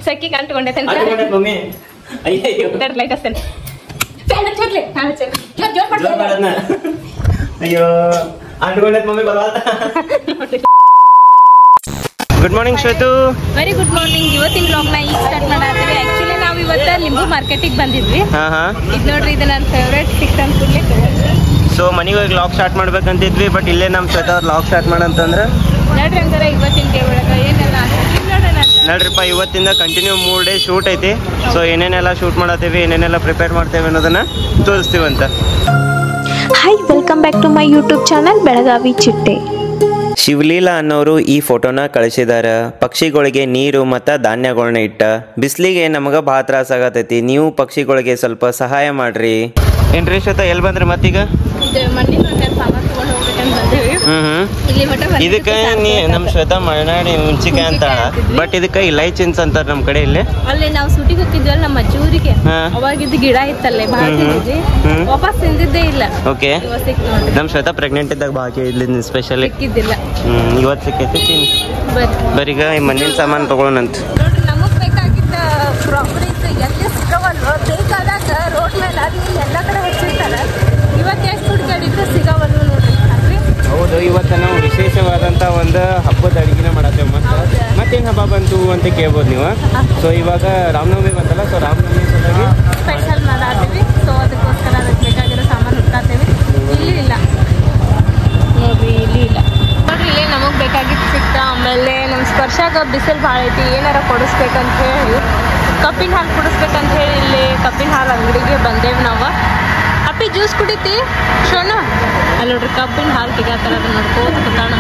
ಸಕ್ಕಿ ಕಂಟ್ಕೊಂಡೈತೆ mummy ಅಯ್ಯೋ light ಹಸ್ತೇನೆ ಅಯ್ಯೋ ಅಂಟ್ಕೊಂಡೈತೆ ಮಮ್ಮಿ ಬರವಾತ. Good morning Shwetu. Very good morning. ಇವತ್ತಿನ ಬ್ಲಾಗ್ ನ ಈಗ ಸ್ಟಾರ್ಟ್ ಮಾಡಾತೀವಿ. ಆಕ್ಚುಲಿ ನಾವು ಇವತ್ತು ಲಿಂಬು ಮಾರ್ಕೆಟಿಗೆ ಬಂದಿದ್ವಿ. ಇದು ನೋಡ್ರಿ, ಇದು ನನ್ನ ಫೇವ್ರೇಟ್ ಸಿಕ್ಸ್ ಅಂತ ಸೊ ಮನೆಗೆ ಹೋಗಿ ಲಾಗ್ ಸ್ಟಾರ್ಟ್ ಮಾಡ್ಬೇಕಂತಿದ್ವಿ, ಬಟ್ ಇಲ್ಲೇ ನಮ್ಮ ಶ್ವೇತ ಅವ್ರು ಲಾಗ್ ಸ್ಟಾರ್ಟ್ ಮಾಡಂತಂದ್ರೆ ನೋಡ್ರಿ ಹಂಗಾರೆ ಇವತ್ತಿನ ಒಳಗೆ ಏನೆಲ್ಲ ನೋಡ್ರಿಪ್ಪ, ಇವತ್ತಿಂದ ಕಂಟಿನ್ಯೂ 3 ಡೇ ಶೂಟ್ ಐತಿ. ಸೊ ಏನೇನೆಲ್ಲ ಶೂಟ್ ಮಾಡತ್ತೀವಿ, ಏನೇನೆಲ್ಲ ಪ್ರಿಪೇರ್ ಮಾಡ್ತೇವೆ ಅನ್ನೋದನ್ನ ತೋರಿಸ್ತೀವಂತ. Hi, welcome back to my YouTube channel Belagavi Chitte. Shivaleela ಅನ್ನೋರು ಈ ಫೋಟೋನ ಕಳಿಸಿದಾರ. ಪಕ್ಷಿಗಳಿಗೆ ನೀರು ಮತ್ತು ಧಾನ್ಯಗಳನ್ನ ಇಟ್ಟ. ಬಿಸಿಲಿಗೆ ನಮಗೆ ಭಾಳ ತ್ರಾಸ ಆಗತೈತಿ, ನೀವು ಪಕ್ಷಿಗಳಿಗೆ ಸ್ವಲ್ಪ ಸಹಾಯ ಮಾಡ್ರಿ. ಏನ್ರಿ ಶ್ವೇತ, ಎಲ್ಲಿ ಬಂದ್ರಿ ಮತ್ತೀಗ? ಇದಕ್ಕೆ ನಮ್ಮ ಶ್ವೇತ ಮಲೆನಾಡಿ ಮುಂಚಿಕೆ ಅಂತ, ಬಟ್ ಇದಕ್ಕೆ ಇಲೈಚಿನ್ಸ್ ಅಂತಾರ ನಮ್ಮ ಕಡೆ. ಇಲ್ಲಿ ಅಲ್ಲಿ ನಾವು ಸೂಟಿಗೆ ಹೋಗಿದ್ವಲ್ಲ ನಮ್ಮ ಅಜ್ಜೂರಿಗೆ, ಅವಾಗಿದ್ದು ಗಿಡ ಇತ್ತಲ್ಲೇ ವಾಪಸ್ ತಿಂದಿದ್ದೇ ಇಲ್ಲ. ಓಕೆ, ನಮ್ಮ ಶ್ವೇತ ಪ್ರೆಗ್ನೆಂಟ್ ಇದ್ದಾಗ ಬಾಕಿ ಇಲ್ಲಿ ಸ್ಪೆಷಲ್ ಸಿಕ್ಕಿದ್ದಿಲ್ಲ. ಇವತ್ತು ಸಿಕ್ಕೈತಿ. ಬರೀಗ ಈ ಮಣ್ಣಿನ ಸಾಮಾನು ತಗೊಳ್ಳೋಣಂತ. ನೋಡ್ರಿ, ನಮಗ್ ಬೇಕಾಗಿದ್ದ ಪ್ರಾಪರ್ಟೀಸ್ ಎಲ್ಲಿ ಸಿಗವಲ್ವ, ಬೇಕಾದಾಗ ರೋಡ್ ಮೇಲೆ ಅಲ್ಲಿ ಎಲ್ಲ ಕಡೆ ಹೆಚ್ಚಿರ್ತಾರೆ. ಇವತ್ತು ಎಷ್ಟು ಹುಡುಕಾಡಿದ್ರು ಸಿಗವಲ್ವ ನೋಡ್ರಿ. ಹೌದು, ಇವತ್ತು ನಾವು ವಿಶೇಷವಾದಂಥ ಒಂದು ಹಬ್ಬದ ಅಡುಗೆನ ಮಾಡತ್ತೇವೆ. ಮತ್ತೇನು ಹಬ್ಬ ಬಂತು ಅಂತ ಕೇಳ್ಬೋದು ನೀವು. ಸೊ ಇವಾಗ ರಾಮನವಮಿ ಬಂತಲ್ಲ, ಸೊ ರಾಮನವಮಿ ಸಲುವಾಗಿ ಸ್ಪೆಷಲ್ ಮಾಡಾತೀವಿ. ಸೊ ಅದಕ್ಕೋಸ್ಕರ ಅದಕ್ಕೆ ಬೇಕಾಗಿರೋ ಸಾಮಾನು ಹುಡ್ಕಾತೀವಿ. ಇಲ್ಲಿ ಇಲ್ಲ ನೋಡ್ರಿ, ಇಲ್ಲಿ ಇಲ್ಲ ನೋಡ್ರಿ. ಇಲ್ಲೇ ನಮಗೆ ಬೇಕಾಗಿದ್ದು ಸಿಕ್ತ. ಆಮೇಲೆ ನಮ್ಮ ಸ್ಪರ್ಶಾಗ ಬಿಸಿಲು ಭಾಳ ಐತಿ, ಏನಾರ ಕೊಡಿಸ್ಬೇಕಂತ ಹೇಳಿ ಕಬ್ಬಿನ ಹಾಲು ಕುಡಿಸ್ಬೇಕಂತ ಹೇಳಿ ಇಲ್ಲಿ ಕಬ್ಬಿನ ಹಾಲು ಅಂಗಡಿಗೆ ಬಂದೇವಿ ನಾವು. ಅಪ್ಪಿ ಜ್ಯೂಸ್ ಕುಡಿತಿ ಶೋಣ ಅಲ್ಲಿ ನೋಡ್ರಿ, ಕಬ್ಬಿನ ಹಾಲು ತೆಗಿತಾರ. ಅದನ್ನ ನೋಡ್ಕೋತ ನಮ್ಮ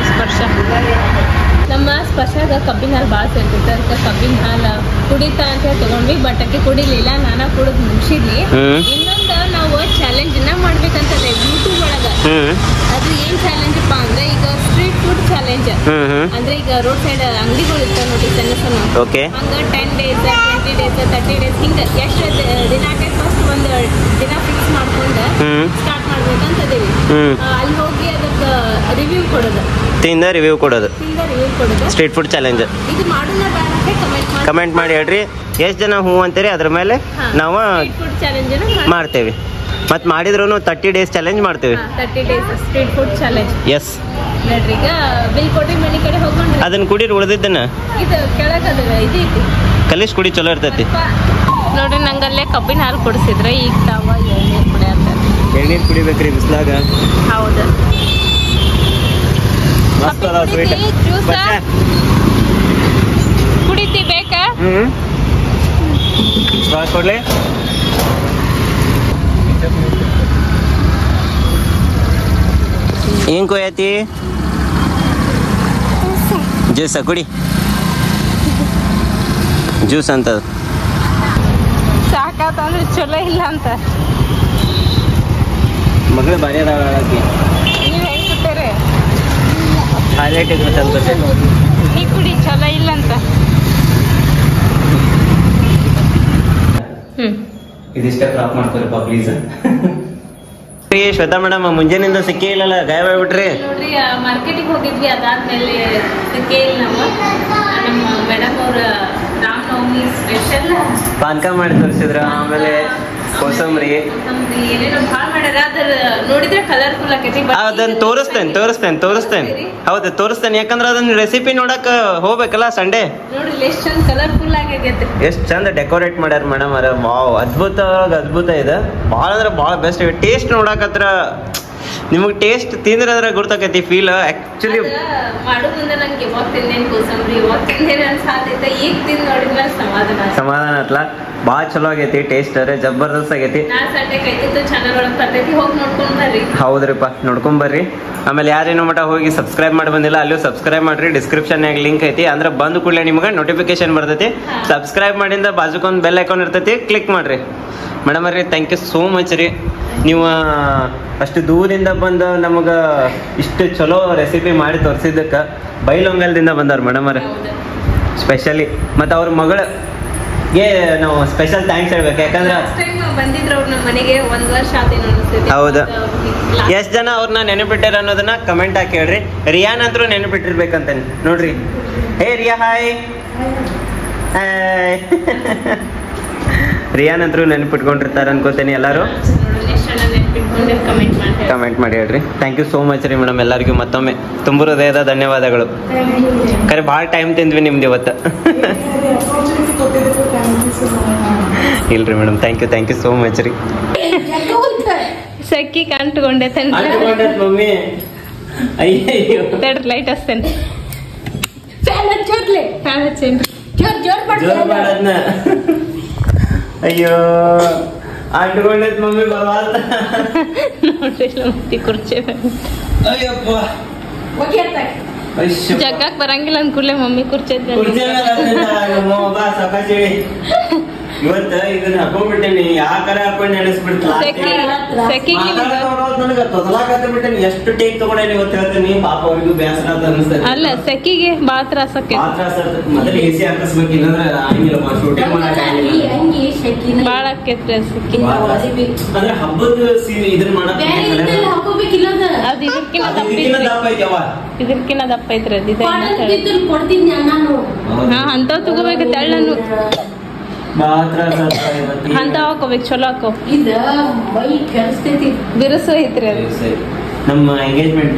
ನಮ್ಮ ಸ್ಪರ್ಶಾಗ ಕಬ್ಬಿನ ಹಾಲು ಭಾಳ ಸೇರ್ತೈತೆ. ಅದಕ್ಕೆ ಕಬ್ಬಿನ ಹಾಲು ಕುಡಿತಾ ಅಂತ ಹೇಳಿ ತೊಗೊಂಡ್ವಿ. ಬಟ್ ಅಕ್ಕಿ ಕುಡಿಲಿಲ್ಲ, ನಾನಾ ಕುಡಿದು ಮುಗಿಸಿದ್ನಿ. ಇನ್ನೊಂದು ನಾವು ಚಾಲೆಂಜ್ ಮಾಡ್ಬೇಕಂತದೆ ಯೂಟ್ಯೂಬ್ ಒಳಗೆ. ಅದು ಏನ್ ಚಾಲೆಂಜ್ ಅಪ್ಪ ಅಂದ್ರೆ, ಈಗ ಸ್ಟ್ರೀಟ್ ಫುಡ್ ಚಾಲೆಂಜ್ ಅಂದ್ರೆ, ಈಗ ರೋಡ್ ಸೈಡ್ ಅಂಗಡಿಗಳು ಇರ್ತಾವ ನೋಡಿ ಸಣ್ಣ ಸಣ್ಣ, ಹಂಗ 10 days 20 days 30 days ಹಿಂಗ ಎಷ್ಟು ದಿನ ಆಗೈತೆ ಫಸ್ಟ್ ಒಂದು ದಿನ ಫಿಕ್ಸ್ ಮಾಡ್ಕೊಂಡು ಸ್ಟಾರ್ಟ್ ಮಾಡ್ಬೇಕಂತದೇವಿ. ಅಲ್ಲಿ ಹೋಗಿ ಅದಕ್ಕೆ ರಿವ್ಯೂ ಕೊಡೋದು, ರಿವ್ಯೂ ಕೊಡೋದು ಸ್ಟ್ರೀಟ್ ಫುಡ್ ಚಾಲೆಂಜ್. ಇದು ಮಾಡೋಣ ಬೇಡ ಕಮೆಂಟ್ ಮಾಡಿ ಹೇಳ್ರಿ, ಎಷ್ಟು ಜನ ಹೂ ಅಂತೀರಿ, ಅದ್ರ ಮೇಲೆ ನಾವು ಫುಡ್ ಚಾಲೆಂಜ್ ಮಾಡ್ತೇವೆ. ಮತ್ತೆ ಮಾಡಿದ್ರು 30 days ಚಾಲೆಂಜ್ ಮಾಡ್ತೇವೆ. 30 days street food challenge. Yes ನೋಡ್ರಿ, ಈಗ ಬಿಲ್ ಕೊಟ್ಟಿ ಮನೆ ಕಡೆ ಹೋಗ್ಕೊಂಡ್ರಿ ಅದನ್ನ ಕುಡಿರಿ. ಉಳಿದಿದ್ದನ್ನ ಇದು ಕೆಳಗದ ಇದು ಐತಿ, ಕಲಿಸ್ ಕುಡಿ, ಚಲೋ ಇರ್ತೈತಿ. ನೋಡ್ರಿ, ನಂಗಲ್ಲೇ ಕಬ್ಬಿನ ಹಾಲು ಕುಡಿಸಿದ್ರೆ ಈಗ ತಾವ ಎಳ್ನೀರು ಕುಡಿಯತ್ತ. ಎಳ್ನೀರು ಕುಡಿಬೇಕ್ರಿ ಬಿಸಿಲಾಗ. ಹೌದು, ಕುಡಿತಿ ಬೇಕಾ? ಕೊಡ್ಲಿ ಏನ್ ಕೊಯ್ಯತಿ? ಜ್ಯೂಸ ಕುಡಿ, ಜ್ಯೂಸ್ ಅಂತ ಸಾಕಾತಂದ್ರೆ ಚಲೋ ಇಲ್ಲ ಅಂತ. ಮಗಳು ಬಾರಿ ಅದಾವ. ನೀವು ಹೆಂಗ್ ಕೊಟ್ಟೇರಿ? ಹೈಲೈಟ್ ನೀ ಕುಡಿ, ಚಲೋ ಇಲ್ಲ ಅಂತ. ಇದಿಷ್ಟ ಕ್ರಾಪ್ ಮಾಡ್ತಾರಪ್ಪ ಪ್ಲೀಸ್. ಶ್ವೇತಾ ಮೇಡಮ್, ಮುಂಜಾನಿಂದ ಸಿಕ್ಕೇ ಇಲ್ಲಲ್ಲ, ಗಾಯ ಮಾಡ್ಬಿಟ್ರಿ. ನೋಡ್ರಿ, ಮಾರ್ಕೆಟಿಗೆ ಹೋಗಿದ್ವಿ, ಅದಾದ್ಮೇಲೆ ಸಿಕ್ಕೇ ಇಲ್ಲ ನಾವು. ನಮ್ಮ ಮೇಡಮ್ ಅವ್ರ ರಾಮನವಮಿ ಸ್ಪೆಷಲ್ ಪಾನ್ಕ ಮಾಡಿ ತೋರಿಸಿದ್ರ, ಆಮೇಲೆ ಕೋಸಂಬರಿ ಏನೇನೋ ಭಾಳ ಮಾಡ್ಯಾರ. ಅದ್ರ ನೋಡಿದ್ರೆ ಕಲರ್ಫುಲ್ ಆಕೈತಿ. ಅದನ್ನ ತೋರಿಸ್ತೇನೆ. ಹೌದು, ತೋರಿಸ್ತೇನೆ. ಯಾಕಂದ್ರೆ ಅದನ್ನ ರೆಸಿಪಿ ನೋಡಕ್ ಹೋಗ್ಬೇಕಲ್ಲ ಸಂಡೇ. ನೋಡ್ರಿ ಎಷ್ಟು ಚಂದ ಕಲರ್ಫುಲ್ ಆಗೈತಿ, ಎಷ್ಟು ಚಂದ ಡೆಕೋರೇಟ್ ಮಾಡ್ಯಾರ ಮೇಡಮ್ ಅವ್ರ. ವಾವ್, ಅದ್ಭುತ ಇದೆ. ಭಾಳ ಅಂದ್ರೆ ಭಾಳ ಬೆಸ್ಟ್. ಟೇಸ್ಟ್ ನೋಡಕತ್ರ ನಿಮಗೆ ಟೇಸ್ಟ್ ತಿಂದ್ರೆ ಅದ್ರ ಗೊತ್ತಾಕೈತಿ ಫೀಲ್. ಆಕ್ಚುಲಿ ಮಾಡೋ ಮುಂದೆ ನಂಗೆ ಯಾವಾಗ ತಿಂದೇನು ಕೋಸಂಬರಿ, ಯಾವಾಗ ತಿಂದೇನು ಅನ್ಸಾತೈತೆ. ಈಗ ತಿಂದು ನೋಡಿದ್ಮೇಲೆ ಸಮಾಧಾನ ಅತ್ಲ. ಭಾಳ ಚಲೋ ಆಗೈತಿ, ಟೇಸ್ಟ್ ಜಬರ್ದಸ್ತ್ ಆಗೈತಿ. ಸಂಡೆ ಕೈತಿತ್ತು ಚಾನಲ್ ಒಳಗೆ ಬರ್ತೈತಿ, ಹೋಗಿ ನೋಡ್ಕೊಂಡ್ ಬರ್ರಿ. ಹೌದ್ರಿಪ್ಪ, ನೋಡ್ಕೊಂಡ್ ಬರ್ರಿ. ಆಮೇಲೆ ಯಾರೇನೋ ಮಟ್ಟ ಹೋಗಿ ಸಬ್ಸ್ಕ್ರೈಬ್ ಮಾಡಿ ಬಂದಿಲ್ಲ, ಅಲ್ಲೂ ಸಬ್ಸ್ಕ್ರೈಬ್ ಮಾಡ್ರಿ. ಡಿಸ್ಕ್ರಿಪ್ಷನ್ಯಾಗ ಲಿಂಕ್ ಐತಿ, ಅಂದ್ರೆ ಬಂದು ಕೂಡಲೇ ನಿಮ್ಗೆ ನೋಟಿಫಿಕೇಶನ್ ಬರ್ತೈತಿ. ಸಬ್ಸ್ಕ್ರೈಬ್ ಮಾಡಿಂದ ಬಾಜುಕೊಂದು ಬೆಲ್ ಐಕಾನ್ ಇರ್ತೈತಿ, ಕ್ಲಿಕ್ ಮಾಡ್ರಿ. ಮೇಡಮ್ ರೀ, ಥ್ಯಾಂಕ್ ಯು ಸೋ ಮಚ್ ರೀ. ನೀವು ಅಷ್ಟು ದೂರದಿಂದ ಬಂದು ನಮಗೆ ಇಷ್ಟು ಚಲೋ ರೆಸಿಪಿ ಮಾಡಿ ತೋರಿಸಿದ್ದಕ್ಕೆ. ಬೈಲೊಂಗಲ್ದಿಂದ ಬಂದವ್ರು ಮೇಡಮ್ ಅವ್ರೆ ಸ್ಪೆಷಲಿ. ಮತ್ತು ಅವ್ರ ಮಗಳಿಗೆ ನಾವು ಸ್ಪೆಷಲ್ ಥ್ಯಾಂಕ್ಸ್ ಹೇಳ್ಬೇಕು. ಯಾಕಂದ್ರೆ ಬಂದಿದ್ರು ಅವ್ರು ನಮ್ಮ ಮನೆಗೆ 1 ವರ್ಷ ಆಯ್ತು. ಹೌದು, ಎಷ್ಟು ಜನ ಅವ್ರನ್ನ ನೆನಪಿಟ್ಟಾರ ಅನ್ನೋದನ್ನ ಕಮೆಂಟ್ ಹಾಕಿ ಹೇಳ್ರಿ. ರಿಯಾನ್ ಅಂತೂ ನೆನಪಿಟ್ಟಿರ್ಬೇಕಂತ ನೋಡ್ರಿ. ಹೇ ರಿಯಾ, ಹಾಯ್. ರಿಯಾನ್ ಅಂತರೂ ನೆನಪಿಟ್ಕೊಂಡಿರ್ತಾರೆ ಅನ್ಕೋತೇನೆ ಎಲ್ಲರೂ. ಕಮೆಂಟ್ ಮಾಡಿ ಹೇಳ್ರಿ. ಥ್ಯಾಂಕ್ ಯು ಸೋ ಮಚ್ ರೀ ಮೇಡಮ್. ಎಲ್ಲರಿಗೂ ಮತ್ತೊಮ್ಮೆ ತುಂಬ ಹೃದಯದ ಧನ್ಯವಾದಗಳು. ಖರೆ ಭಾಳ ಟೈಮ್ ತಿಂದ್ವಿ ನಿಮ್ದು ಇವತ್ತು. ಇಲ್ರಿ madam, thank you so much ರೀ. ಸಕ್ಕಿ ಅಂಟ್ಕೊಂಡೆ ಮಮ್ಮಿ. ಅಯ್ಯೋ ಲೈಟ್ ಹಚ್ತೇನೆ. ಅಯ್ಯೋ ಅಂಟ್ಕೊಂಡೈತ್ ಮಮ್ಮಿ ಬರವಾತ ನೋಡ್ರಿ ಕುರ್ಚಿ ಅಯ್ಯಪ್ಪ ಜಗ್ಗಾಕ್ ಬರಂಗಿಲ್ಲ ಅಂದ್ಕೂಡ್ಲೆ ಮಮ್ಮಿ ಕುರ್ಚಿ ಸಾಕಾಚಿ ಇವತ್ತ ಇದನ್ನ ಹಾಕೊಂಡ್ಬಿಟ್ಟೇನಿ. ಯಾಕಾರ ಹಾಕೊಂಡ್ ನನಗ ತೊದಲಾಕತ್ಬಿಟ್ಟೇನಿ. ಎಷ್ಟು ಟೇಕ್ ತಗೊಂಡೇನಿ ಇವತ್ತು ಹೇಳ್ತೇನಿ. ಪಾಪ ಅವ್ರಿಗೂ ಬೇಸರ ಅಂತ ಅನಿಸ್ತದೆ. ಅಲ್ಲ ಸೆಕಿಗೆ ಬಾಳ ತ್ರಾಸ ಮೊದಲು ಎಸಿ ಹಾಕಿಸ್ಬೇಕು, ಇಲ್ಲಂದ್ರೆ ಆಗಿಲ್ಲ ಶೂಟಿಂಗ್ ಮಾಡಕ್ ಆಗಿಲ್ಲ. ಬಾಳ ಆಕೇತ್ರಿ ಸೆಕಿ. ಅಂದ್ರೆ ಹಬ್ಬದ ಇದನ್ನ ಮಾಡಕ್ ಅದ್ ಇದಕ್ಕಿನ್ನ ದಪ್ಪ ಐತ್ರಿ ಅದ. ಹಾ ಅಂತಾವ್ ತಗೋಬೇಕು ತೆಳ್ಳನ್ನು. ಅಂತ ಹಾಕೋಬೇಕು, ಚಲೋ ಹಾಕೋ. ಬಿರುಸು ಐತ್ರಿ ಅದು. ನಮ್ಮ ಎಂಗೇಜ್ಮೆಂಟ್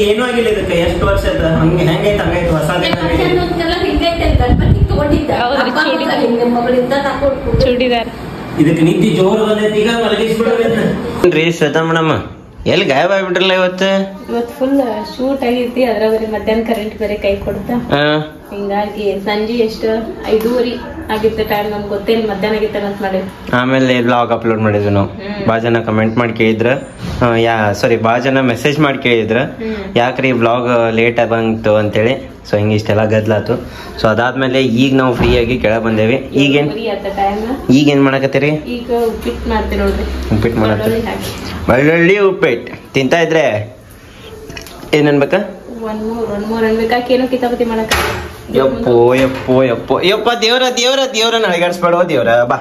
ಏನೂ ಆಗಿಲ್ಲ ಇದಕ್ಕೆ. ಎಷ್ಟು ವರ್ಷದ ಹೆಂಗೈತೆ ಹಂಗೈತೆ ಹೊಸ ಚೂಡಿದಾರ್. ಇದಕ್ಕೆ ನಿಂತಿ ಜೋರು ಬಂದೈತಿ. ಈಗ ಮಲಗಿಸ್ಬಿಡ್ರಿ ಶ್ವೇತಾ ಮೇಡಮ್. ಎಲ್ಲಿ ಗಾಯಬ್ ಆಗ್ಬಿಟ್ರಲ್ಲ ಇವತ್ತು ಫುಲ್ ಶೂಟ್ ಆಗೈತಿ. ಅದ್ರ ಬರೀ ಮಧ್ಯಾಹ್ನ ಕರೆಂಟ್ ಬೇರೆ ಕೈ ಕೊಡ್ತಾ, ಹಿಂಗಾಗಿ ಸಂಜೆ ಎಷ್ಟು 5:30 ಆಗಿತ್ತು ಟೈಮ್. ನಮ್ಗೆ ಗೊತ್ತಿಲ್ಲ ಮಧ್ಯಾಹ್ನ ಆಗಿತ್ತ ಅಂತ ಮಾಡಿ ಆಮೇಲೆ ಬ್ಲಾಗ್ ಅಪ್ಲೋಡ್ ಮಾಡಿದ್ವಿ ನಾವು. ಭಾಳ ಜನ ಕಮೆಂಟ್ ಮಾಡಿ ಕೇಳಿದ್ರ, ಭಾಳ ಜನ ಮೆಸೇಜ್ ಮಾಡಿ ಕೇಳಿದ್ರ ಯಾಕ್ರಿ ಬ್ಲಾಗ್ ಲೇಟ್ ಬಂತು ಅಂತೇಳಿ. ಸೊ ಹಿಂಗೆ ಇಷ್ಟೆಲ್ಲ ಗದ್ಲಾತು. ಸೊ ಅದಾದ್ಮೇಲೆ ಈಗ ನಾವು ಫ್ರೀ ಆಗಿ ಕೆಳಗೆ ಬಂದೇವಿ. ಈಗೇನ್ ಮಾಡಕತ್ತೀರಿ? ಈಗ ಉಪ್ಪಿಟ್ಟು ಮಾಡ್ತೀವಿ ನೋಡ್ರಿ. ಉಪ್ಪಿಟ್ಟು ಮಾಡತ್ತೀರಿ? ಬೆಳ್ಳುಳ್ಳಿ ಉಪ್ಪಿಟ್ಟು ತಿಂತಾ ಇದ್ರೆ ಏನ್ ಅನ್ಬೇಕಾ? ಒಂದ್ ಮೂರ್ ಅನ್ಬೇಕಾಕಿ ಏನೋ ಕಿತಾಪತಿ ಮಾಡಕ. ಯಪ್ಪ ದೇವ್ರನ್ನ ಅಳಗಾಡ್ಸ್ಬೇಡೋ ದೇವ್ರ. ಬಾ,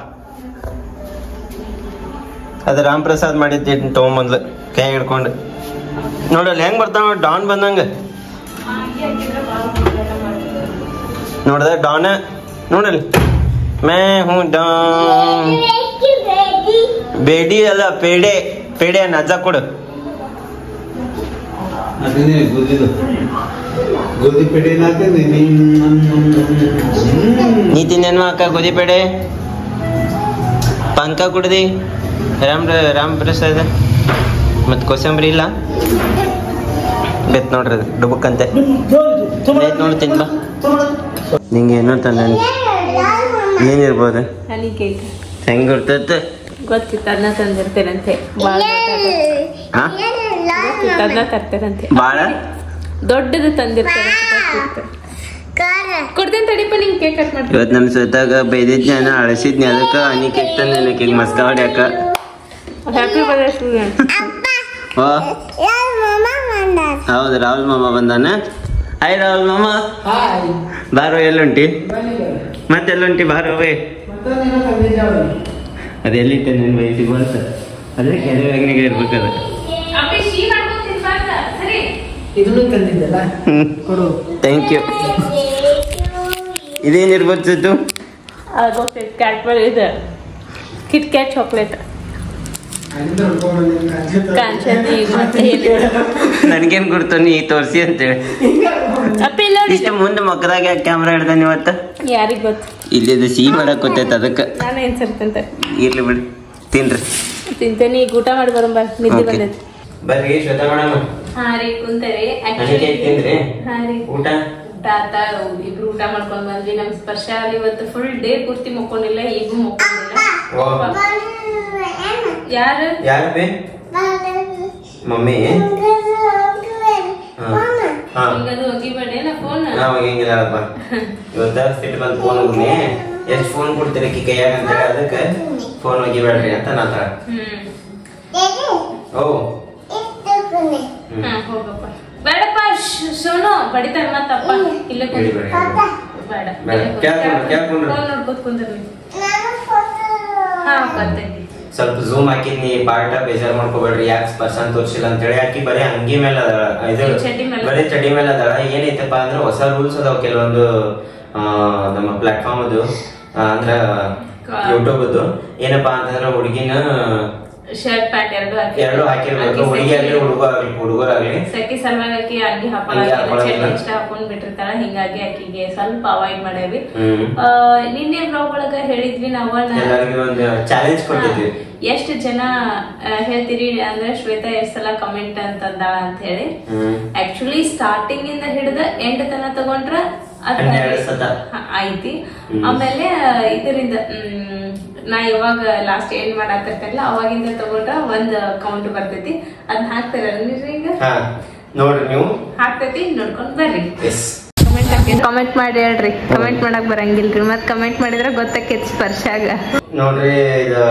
ಅದ ರಾಮ್ ಪ್ರಸಾದ್ ಮಾಡಿದ್ದೆ ತಗೊಂಬಂದ್ಲು ಕೈ ಹಿಡ್ಕೊಂಡು. ನೋಡಲ್ಲ ಹೆಂಗ್ ಬರ್ತಾವ ಡಾನ್ ಬಂದಂಗ. ನೋಡ್ದ ಡಾನ ನೋಡಲ್. ಮೇ ಹೂ ಡಾನ್. ಬೇಡಿ ಅಲ್ಲ ಪೇಡೆ. ಪೇಡೆ ಅಜ್ಜ ಕೊಡು. ನೀ ತಿಂದೇನು ಅಕ್ಕ ಗೋಧಿ ಪೇಡೆ? ಪಾನ್ಕ ಕುಡ್ದಿ? ರಾಮ್ ಪ್ರಸಾದ್ ಮತ್ ಕೋಸಂಬರಿ ಇಲ್ಲ ಬೇತ್ ನೋಡ್ರಿ. ಅದು ಡುಬಕ್ಕಂತೆ ಬೇತ್ ನೋಡ್ತೀನಿ. ಬಾ, ನಿಂಗೆ ಏನೋ ತಂದ ಏನಿರ್ಬೋದು? ಹೆಂಗ್ ಗೊತ್ತೈತೆ? ಗೊತ್ತಿತ್ತು, ಅದನ್ನ ತಂದಿರ್ತೇನಂತೆ. ಅದನ್ನ ತರ್ತೇನಂತೆ. ಬಾಳ ದೊಡ್ಡದು ತಂದಿರ್ತಾರೆ. ಕೊಡ್ತೇನೆ ತಡಿಪ, ನಿಂಗೆ ಕೇಕ್ ಕಟ್ ಮಾಡ್ತೀನಿ. ಇವತ್ತು ನಮ್ಮ ಸ್ವತಾಗ ಬೈದಿದ್ನಿ, ನಾನು ಅಳಸಿದ್ನಿ. ಅದಕ್ಕೆ ಅನಿ ಕೇಕ್ ತಂದೇನೆ. ಕೇಕ್ ಮಸ್ಕ ಹೊಡ್ಯಾಕ. Happy birthday student. ಹೌದು, ರಾಹುಲ್ ಮಾಮ ಬಂದಾನ. ಹಾಯ್ ರಾಹುಲ್ ಮಾಮ. ಬಾರೋ, ಎಲ್ಲುಂಟಿ? ಮತ್ತೆಲ್ಲುಂಟಿ? ಬಾರೋವೇ. ಅದೆಲ್ಲಿಟ್ಟೆ ನಿನ್ನ ವಯಸ್ಸಿಗೆ ಬಂತ? ಅದೇ ಕೆರೆಯಾಗಿನಾಗ ಇರ್ಬೇಕದ. Thank you. ಇದೇನಿರ್ಬೋದು ಸಿದ್ದು? ಕ್ಯಾಡ್ಬರಿ ಇದೆ, ಕಿಟ್ ಕ್ಯಾಟ್ ಚಾಕ್ಲೇಟ್. ನನ್ಗೇನ್ ಗುರ್ತು ನೀ ತೋರ್ಸಿ ಅಂತೇಳಿ. ಇಷ್ಟ ಮುಂದೆ ಮಕ್ಕದಾಗ ಕ್ಯಾಮ್ರಾ ಹಿಡ್ದಾನ ಇವತ್ತ. ಯಾರಿಗ್ ಗೊತ್ತು? ಇಲ್ಲಿದು ಸಿಹಿ ಮಾಡಕ್ ಗೊತ್ತೈತೆ ಅದಕ್ಕೆ. ನಾನು ಏನ್ ಸರ್ತಿಂತ ಇರ್ಲಿ ಬಿಡಿ, ತಿನ್ರಿ. ತಿಂತೇನಿ. ಈಗ ಊಟ ಮಾಡಿ ಬರೋಣ. ನಿದ್ದೆ ಬಂದೈತಿ. ಬರ್ರಿ ಶ್ವೇತಾ ಮೇಡಮ್. ಹಾ ರೀ, ಕುಂತರಿ. ತಿಂದ್ರಿ? ಹಾ ರೀ, ಊಟ ತಾತ ಇಬ್ರು ಊಟ ಮಾಡ್ಕೊಂಡ್ ಬಂದ್ವಿ. ನಮ್ ಸ್ಪರ್ಶ ಇವತ್ತು ಫುಲ್ ಡೇ ಪೂರ್ತಿ ಮುಕ್ಕೊಂಡಿಲ್ಲ, ಈಗೂ ಮುಕ್ಕೊಂಡಿಲ್ಲ. ಯಾರು ಯಾರು? ಮಮ್ಮಿ. ಈಗದು ಒಗಿಬೇಡ ಫೋನ್. ಹೋಗಿಂಗಿಲ್ಲಪ್ಪ. ಇವತ್ತ ಸಿಟ್ಟು ಬಂದು ಫೋನ್ ಹೋಗ್ನಿ. ಎಷ್ಟು ಫೋನ್ ಕೊಡ್ತೀರಿ ಕೈಯಾಗ ಅಂತೇಳಿ ಅದಕ್ಕೆ ಫೋನ್ ಒಗಿಬೇಡ್ರಿ ಅಂತ ನಾತ. ಓ ಹೋಗಪ್ಪ. ಬೇಡಪ್ಪ ಸೋನು ಬಡಿತಾರ ಮತ್ತಪ್ಪ. ಇಲ್ಲ ಬೇಡ, ಫೋನ್ ನೋಡ್ಕೋತ ಕುಂದ್ರಿ. ಹಾ ಬರ್ತೇನೆ. ಸ್ವಲ್ಪ ಝೂಮ್ ಹಾಕಿದ್ನಿ ಪಾರ್ಟ ಬೇಜಾರ್ ಮಾಡ್ಕೋಬೇಡ್ರಿ ಯಾಕೆ ಸ್ಪರ್ಶನ್ ತೋರ್ಸಿಲ್ಲ ಅಂತ ಹೇಳಿ ಆಕಿ ಬರೀ ಅಂಗಿ ಮೇಲೆ ಅದಾಳ ಇದು ಬರೀ ಚಡಿ ಮೇಲೆ ಅದಾಳ. ಏನೈತಪ್ಪ ಅಂದ್ರೆ ಹೊಸ ರೂಲ್ಸ್ ಅದಾವ ಕೆಲವೊಂದು ನಮ್ಮ ಪ್ಲಾಟ್ಫಾರ್ಮ್ ಅದು ಅಂದ್ರ ಯೂಟ್ಯೂಬ್ ಅದು. ಏನಪ್ಪಾ ಅಂತಂದ್ರೆ ಹುಡುಗಿನ ಶರ್ಟ್ ಪ್ಯಾಂಟ್ ಎರಡು ಹಾಕಿರ್ಬೇಕು, ಹುಡುಗಿ ಆಗ್ಲಿ ಹುಡುಗರಾಗ್ಲಿ. ಸೆಕೆ ಸಲುವಾಗಿ ಅಂಗಿ ಹಾಕೊಂಡ್ ಬಿಟ್ಟಿರ್ತಾಳ, ಹಿಂಗಾಗಿ ಆಕಿಗೆ ಸ್ವಲ್ಪ ಅವಾಯ್ಡ್ ಮಾಡೇವಿ. ನಿನ್ನೆ ಬ್ಲಾಗ್ ಒಳಗ ಹೇಳಿದ್ವಿ ನಾವು ಒಂದು ಚಾಲೆಂಜ್ ಕೊಟ್ಟಿದ್ವಿ. ಎಷ್ಟು ಜನ ಹೇಳ್ತೀರಿ ಅಂದ್ರೆ ಶ್ವೇತಾ ಎಷ್ಟ್ ಸಲ ಕಮೆಂಟ್ ಅಂತಂದಾಳ ಅಂತ ಹೇಳಿ. ಆಕ್ಚುಲಿ ಸ್ಟಾರ್ಟಿಂಗ್ ಇಂದ ಹಿಡಿದ ಎಂಡ್ ತನ ತಗೊಂಡ್ರ ಐತಿ. ಆಮೇಲೆ ಇದರಿಂದ ನಾ ಯಾವಾಗ ಲಾಸ್ಟ್ ಎಂಡ್ ಮಾಡಾತಿರ್ತಲ್ಲ ಅವಾಗಿಂದ ತಗೊಂಡ್ರ ಒಂದ್ ಕೌಂಟ್ ಬರ್ತೈತಿ. ಅದನ್ನ ಹಾಕ್ತಾರಲ್ರಿ ಈಗ ನೋಡ್ರಿ, ನೀವು ಹಾಕ್ತೈತಿ ನೋಡ್ಕೊಂಡ್ ಬರ್ರಿ. ಕಮೆಂಟ್ ಮಾಡಿ ಹೇಳ್ರಿ. ಕಮೆಂಟ್ ಮಾಡಕ್ ಬರಂಗಿಲ್ರಿ, ಮತ್ ಕಮೆಂಟ್ ಮಾಡಿದ್ರ ಗೊತ್ತಾಕೈತಿ ಸ್ಪರ್ಶಾಗ. ನೋಡ್ರಿ ಇದು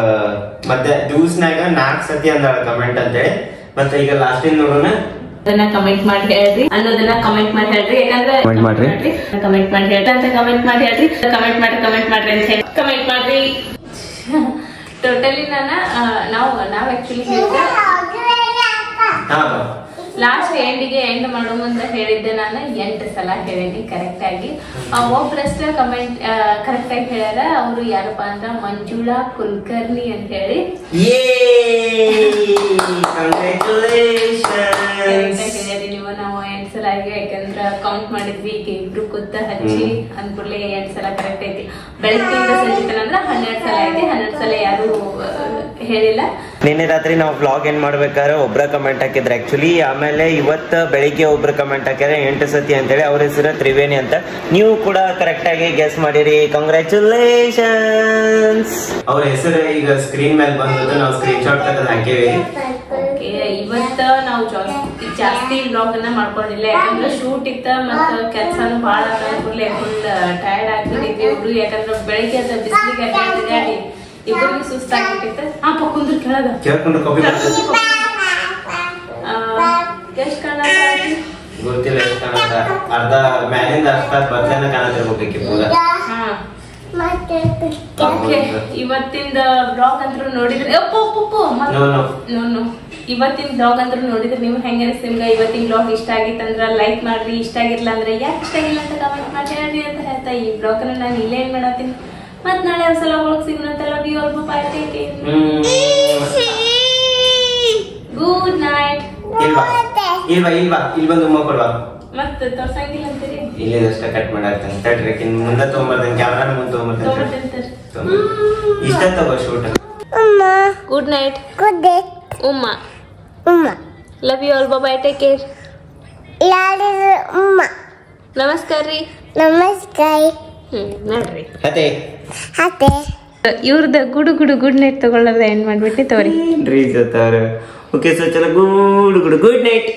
ಮತ್ತೆ ದಿವ್ಸನಾಗ 4 ಸತಿ ಅಂದ ಕಮೆಂಟ್ ಅಂತೇಳಿ. ಮತ್ತೆ ಈಗ ಲಾಸ್ಟ್ ನೋಡೋಣ. ಅದನ್ನ ಕಮೆಂಟ್ ಮಾಡಿ ಹೇಳ್ರಿ ಅನ್ನೋದನ್ನ ಕಮೆಂಟ್ ಮಾಡಿ ಹೇಳ್ರಿ. ಯಾಕಂದ್ರೆ ಕಮೆಂಟ್ ಮಾಡಿ ಹೇಳ್ರಿ ಅಂತ ಕಮೆಂಟ್ ಮಾಡಿ ಹೇಳ್ರಿ. ಕಮೆಂಟ್ ಮಾಡ್ರಿ ಅಂತ ಹೇಳಿ ಕಮೆಂಟ್ ಮಾಡ್ರಿ. ಟೋಟಲಿ ನಾವ್ ಆಕ್ಚುಲಿ ಲಾಸ್ಟ್ ಎಂಡಿಗೆ ಎಂಡ್ ಮಾಡೋ ಮುಂದೆ ಹೇಳಿದ್ದೆ ನಾನು 8 ಸಲ ಹೇಳೀನಿ ಕರೆಕ್ಟ್ ಆಗಿ. ಒಬ್ರಷ್ಟ ಕಮೆಂಟ್ ಕರೆಕ್ಟ್ ಆಗಿ ಹೇಳ್ಯಾರ. ಅವ್ರು ಯಾರಪ್ಪ ಅಂದ್ರ ಮಂಜುಳಾ ಕುಲಕರ್ಣಿ ಅಂತ ಹೇಳಿ. ಹೇಳಿರಿ ನೀವು. ನಾವು 8 ಸಲ ಆಗಿ ಯಾಕಂದ್ರ ಕೌಂಟ್ ಮಾಡಿದ್ವಿ. ಈಗ ಇಬ್ರು ಕೂತ ಹಚ್ಚಿ ಅಂದ್ಕೂಡ್ಲೆ 8 ಸಲ ಕರೆಕ್ಟ್ ಐತಿ. ಬೆಳಗ್ಗೆಯಿಂದ ಸಂಜೆ ತನಕ 12 ಸಲ ಐತಿ. 12 ಸಲ ಯಾರು ಹೇಳಿಲ್ಲ. ನಿನ್ನೆ ರಾತ್ರಿ ನಾವು ವ್ಲಾಗ್ ಏನ್ ಮಾಡ್ಬೇಕಾದ್ರೆ ಒಬ್ರ ಕಮೆಂಟ್ ಹಾಕಿದ್ರೆ ಆಕ್ಚುಲಿ. ಆಮೇಲೆ ಇವತ್ತ ಬೆಳಿಗ್ಗೆ ಒಬ್ರು ಕಮೆಂಟ್ ಹಾಕ್ಯಾರ 8 ಸತಿ ಅಂತೇಳಿ. ಅವ್ರ ಹೆಸರು ತ್ರಿವೇಣಿ ಅಂತ. ನೀವು ಕೂಡ ಕರೆಕ್ಟ್ ಆಗಿ ಗೆಸ್ ಮಾಡಿರಿ. ಕಂಗ್ರ್ಯಾಚುಲೇಷನ್ಸ್. ಅವ್ರ ಹೆಸರು ಈಗ ಸ್ಕ್ರೀನ್ ಮೇಲೆ ಬಂದದ್ದು. ನಾವು ಸ್ಕ್ರೀನ್ ಶಾಟ್ ತೆಗೆದು ಹಾಕೇವಿ. ಇವತ್ತ ನಾವು ಜಾಸ್ತಿ ವ್ಲಾಗ್ ಅನ್ನ ಮಾಡ್ಕೊಂಡಿಲ್ಲ. ಯಾಕಂದ್ರೆ ಶೂಟ್ ಇತ್ತ ಮತ್ತ ಕೆಲ್ಸಾನು ಬಾಳ ಫುಲ್ ಟಯರ್ಡ್ ಆಗ್ಬಿಟ್ಟಿದ್ವಿ ಇಬ್ರು. ಯಾಕಂದ್ರೆ ಬೆಳಿಗ್ಗೆ ಅದ ಬಿಸಿಲಿಗೆ ಅಡ್ಡಾಡಿ ಇಬ್ಬರಿಗೆ ಸುಸ್ತಾಗ್ಬಿಟ್ಟಿತ್ತ. ಕುಂದ್ರ ಕೆಳಗ ಎಷ್ಟ್ ಗೊತ್ತಿಲ್ಲ ಎಷ್ಟು ಕಾಣತ್ತ. ಅರ್ಧ ಮ್ಯಾಲಿಂದ ಅರ್ಧ ಬದ್ಲನ ಕಾಣತಿರ್ಬೇಕು ಪೂರ. ಇವತ್ತಿಂದ ಬ್ಲಾಗ್ ಅಂತೂ ನೋಡಿದ್ರೆ ಇವತ್ತಿನ ಬ್ಲಾಗ್ ಅಂದ್ರೂ ನೋಡಿದ್ರೆ ನೀವು ಹೆಂಗ ನಿಮ್ಗೆ ಇವತ್ತಿನ ಬ್ಲಾಗ್ ಇಷ್ಟ ಆಗಿತ್ತಂದ್ರ ಲೈಕ್ ಮಾಡ್ರಿ. ಇಷ್ಟ ಆಗಿರ್ಲ ಅಂದ್ರೆ ಯಾಕೆ ಇಷ್ಟ ಆಗಿಲ್ಲ ಅಂತ ಕಮೆಂಟ್ ಮಾಡಿ ಹೇಳ್ರಿ ಅಂತ ಹೇಳ್ತಾ ಈ ಬ್ಲಾಗ್ ಅನ್ನ ನಾನು ಇಲ್ಲೇ ಏನ್ ಮಾಡತ್ತೀನಿ. ಮತ್ ನಾಳೆ ಒಂದ್ಸಲ ಒಳಗ್ ಸಿಗೋಣಂತಲ್ಲ. Good night. ಇಲ್ಲಿ ಬಂದು ಉಮ್ಮ ಕೊಡ್ವಾ. ಮತ್ತೆ ತೋರ್ಸಂಗಿಲ್ಲ ಅಂತೀರಿ. ಇಲ್ಲಿದಷ್ಟ ಕಟ್ ಮಾಡಾಕ್ತಾನೆ ತಡ್ರಿ. ಮುಂದೆ ತಗೊಂಬರ್ತೇನೆ, ಕ್ಯಾಮ್ರಾನ ಮುಂದೆ ತಗೊಂಬರ್ತೇನೆ. ಇಷ್ಟ ತಗೋ shoot. Good night. Good night. ಉಮ್ಮ love you all. Bye. Take care. ನಮಸ್ಕಾರ ರೀ. ನಮಸ್ಕಾರ. ನೋಡ್ರಿ ಇವ್ರದ ಗುಡು ಗುಡು ಗುಡ್ ನೈಟ್ ತಗೊಳ್ಳೋದ ಎಂಡ್ ಮಾಡ್ಬಿಟ್ಟು ತೋರಿ. ಓಕೆ ಸರ್, ಚಲೋ ಗುಡ್ ನೈಟ್.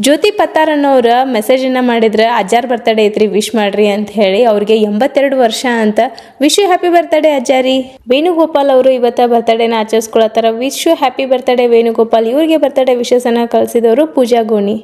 ಜ್ಯೋತಿ ಪತ್ತಾರ್ ಅನ್ನೋರ ಮೆಸೇಜನ್ನು ಮಾಡಿದ್ರೆ ಅಜ್ಜಾರ್ ಬರ್ತಡೇ ಐತ್ರಿ, ವಿಶ್ ಮಾಡ್ರಿ ಅಂತ ಹೇಳಿ. ಅವ್ರಿಗೆ 82 ವರ್ಷ ಅಂತ. ವಿಶ್ ಯು ಹ್ಯಾಪಿ ಬರ್ತಡೇ ಅಜ್ಜಾರಿ. ವೇಣುಗೋಪಾಲ್ ಅವರು ಇವತ್ತ ಬರ್ತಡೇನ ಆಚರಿಸ್ಕೊಳತ್ತಾರ. Wish you happy birthday Venugopal. ಇವ್ರಿಗೆ ಬರ್ತಡೇ ವಿಶಸ್ ಅನ್ನ ಕಳಿಸಿದವರು ಪೂಜಾ ಗೋಣಿ.